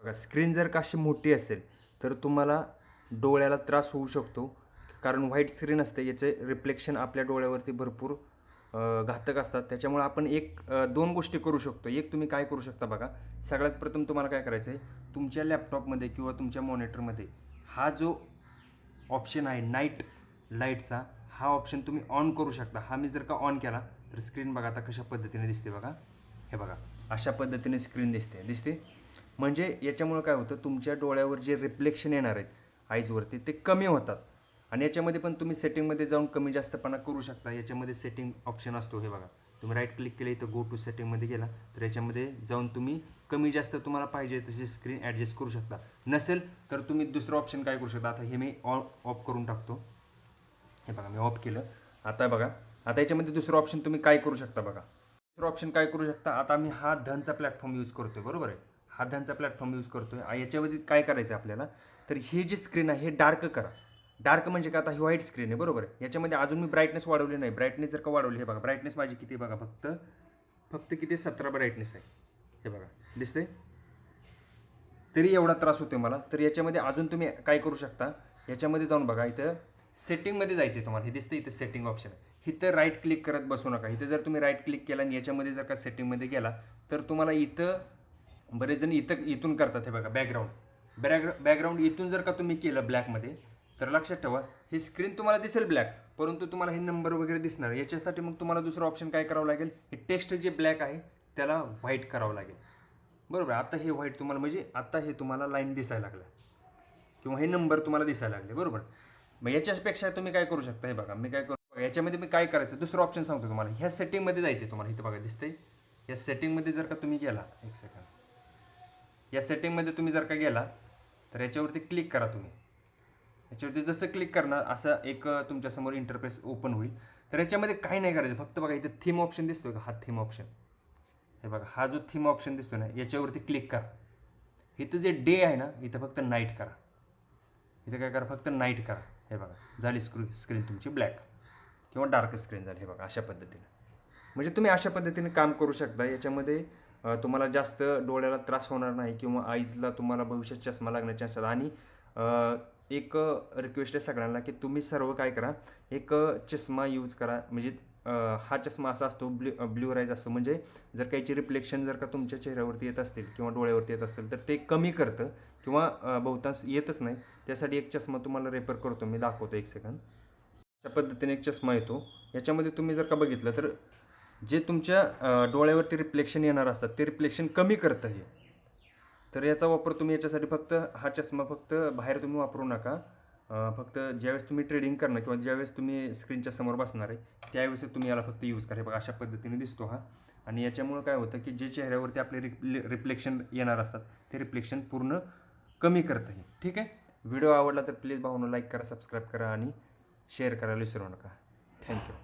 बघा स्क्रीन जर का अशी मोठी असेल तर तुम्हाला डोळ्याला त्रास होऊ शकतो, कारण व्हाईट स्क्रीन असते, याचे रिफ्लेक्शन आपल्या डोळ्यावरती भरपूर घातक असतात. त्याच्यामुळे आपण दोन गोष्टी करू शकतो. एक तुम्ही काय करू शकता बघा, सगळ्यात प्रथम तुम्हाला काय करायचं आहे, तुमच्या लॅपटॉपमध्ये किंवा तुमच्या मॉनिटरमध्ये हा जो ऑप्शन आहे नाईट लाईटचा, हा ऑप्शन तुम्ही ऑन करू शकता. हा मी जर का ऑन केला तर स्क्रीन बघा आता कशा पद्धतीने दिसते बघा. हे बघा अशा पद्धतीने स्क्रीन दिसते. म्हणजे याच्यामुळं काय होतं, तुमच्या डोळ्यावर जे रिफ्लेक्शन येणार आहेत आईजवरती ते कमी होतात. आणि याच्यामध्ये पण तुम्ही सेटिंगमध्ये जाऊन कमी जास्तपणा करू शकता. याच्यामध्ये सेटिंग ऑप्शन असतो, हे बघा. तुम्ही राईट क्लिक केलं इथं गो टू सेटिंगमध्ये गेला तर याच्यामध्ये जाऊन तुम्ही कमी जास्त तुम्हाला पाहिजे तशी स्क्रीन ॲडजस्ट करू शकता. नसेल तर तुम्ही दुसरं ऑप्शन काय करू शकता, आता हे मी ऑफ करून टाकतो. हे बघा मी ऑफ केलं. आता बघा, आता याच्यामध्ये दुसरं ऑप्शन तुम्ही काय करू शकता बघा. दुसरं ऑप्शन काय करू शकता, आता मी हा धनचा प्लॅटफॉर्म यूज करतोय, बरोबर आहे. हा धनचा प्लॅटफॉर्म यूज करतोय. याच्यामध्ये काय करायचं आहे आपल्याला, तर ही जी स्क्रीन आहे हे डार्क करा. डार्क म्हणजे का, आता ही व्हाईट स्क्रीन आहे, बरोबर आहे. याच्यामध्ये अजून मी ब्राईटनेस वाढवली नाही. ब्राईटनेस जर का वाढवली, हे बघा ब्राईटनेस माझी किती बघा, फक्त किती 17 ब्राईटनेस आहे. हे बघा दिसते, तरी एवढा त्रास होतो मला. तर याच्यामध्ये अजून तुम्ही काय करू शकता, याच्यामध्ये जाऊन बघा, इथं सेटिंगमध्ये जायचं आहे तुम्हाला. हे दिसतं इथं सेटिंग ऑप्शन आहे. इथं राईट क्लिक करत बसू नका. इथं जर तुम्ही राईट क्लिक केला आणि याच्यामध्ये जर का सेटिंगमध्ये गेला तर तुम्हाला इथं बरेच जण इथून करतात. हे बघा बॅकग्राऊंड इथून जर का तुम्ही केलं ब्लॅकमध्ये तर लक्षात ठेवा ही स्क्रीन तुम्हाला दिसेल ब्लॅक, परंतु तुम्हाला हे नंबर वगैरे दिसणार. याच्यासाठी मग तुम्हाला दुसरं ऑप्शन काय करावं लागेल, हे टेक्स्ट जे ब्लॅक आहे त्याला व्हाईट करावं लागेल, बरोबर. आता हे व्हाईट तुम्हाला म्हणजे आता हे तुम्हाला लाईन दिसायला लागलं किंवा हे नंबर तुम्हाला दिसायला लागले, बरोबर. मग याच्यापेक्षा तुम्ही काय करू शकता, हे बघा मी काय करू, याच्यामध्ये मी काय करायचं दुसरं ऑप्शन सांगतो तुम्हाला. ह्या सेटिंगमध्ये जायचं आहे तुम्हाला. इथं बघा दिसतंय, या सेटिंगमध्ये जर का तुम्ही गेला, एक सेकंड, या सेटिंगमध्ये तुम्ही जर का गेला तर याच्यावरती क्लिक करा तुम्ही. याच्यावरती जसं क्लिक करणार असं एक तुमच्यासमोर इंटरफेस ओपन होईल. तर याच्यामध्ये काही नाही करायचं, फक्त बघा इथं थीम ऑप्शन दिसतोय का, हा थीम ऑप्शन, हे बघा हा जो थीम ऑप्शन दिसतो ना याच्यावरती क्लिक करा. इथं जे डे आहे ना इथं फक्त नाईट करा. इथं काय करा, फक्त नाईट करा. हे बघा झाली स्क्रीन तुमची ब्लॅक किंवा डार्क स्क्रीन झाली. हे बघा अशा पद्धतीने, म्हणजे तुम्ही अशा पद्धतीने काम करू शकता. याच्यामध्ये तुम्हाला जास्त डोळ्याला त्रास होणार नाही किंवा आईजला तुम्हाला भविष्यात चष्मा लागण्याचे असतात. आणि एक रिक्वेस्ट आहे सगळ्यांना की तुम्ही सर्व काय करा, एक चष्मा यूज करा. म्हणजे हा चष्मा असा असतो, ब्ल्यू राईज असतो. म्हणजे जर काहीची रिफ्लेक्शन जर का तुमच्या चेहऱ्यावरती येत असतील किंवा डोळ्यावरती येत असतील तर ते कमी करतं किंवा बहुतांश येतच नाही. त्यासाठी एक चष्मा तुम्हाला रेफर करतो, मी दाखवतो एक सेकंद. अशा पद्धतीने एक चष्मा येतो. याच्यामध्ये तुम्ही जर का बघितलं तर जे तुमच्या डोळ्यावरती रिफ्लेक्शन येणार असतात ते रिफ्लेक्शन कमी करतं हे. तर याचा वापर तुम्ही याच्यासाठी फक्त हा चष्मा फक्त बाहेर तुम्ही वापरू नका. फक्त ज्यावेळेस तुम्ही ट्रेडिंग करणार किंवा ज्यावेळेस तुम्ही स्क्रीनच्या समोर बसणार आहे त्यावेळेस तुम्ही याला फक्त यूज करा. बघा अशा पद्धतीने दिसतो हा. आणि याच्यामुळं काय होतं की जे चेहऱ्यावरती आपले रिफ्लेक्शन येणार असतात ते रिफ्लेक्शन पूर्ण कमी करतं हे. ठीक आहे. व्हिडिओ आवडला तर प्लीज भाऊनो लाईक करा, सबस्क्राईब करा आणि शेअर करायला विसरू नका. थँक्यू.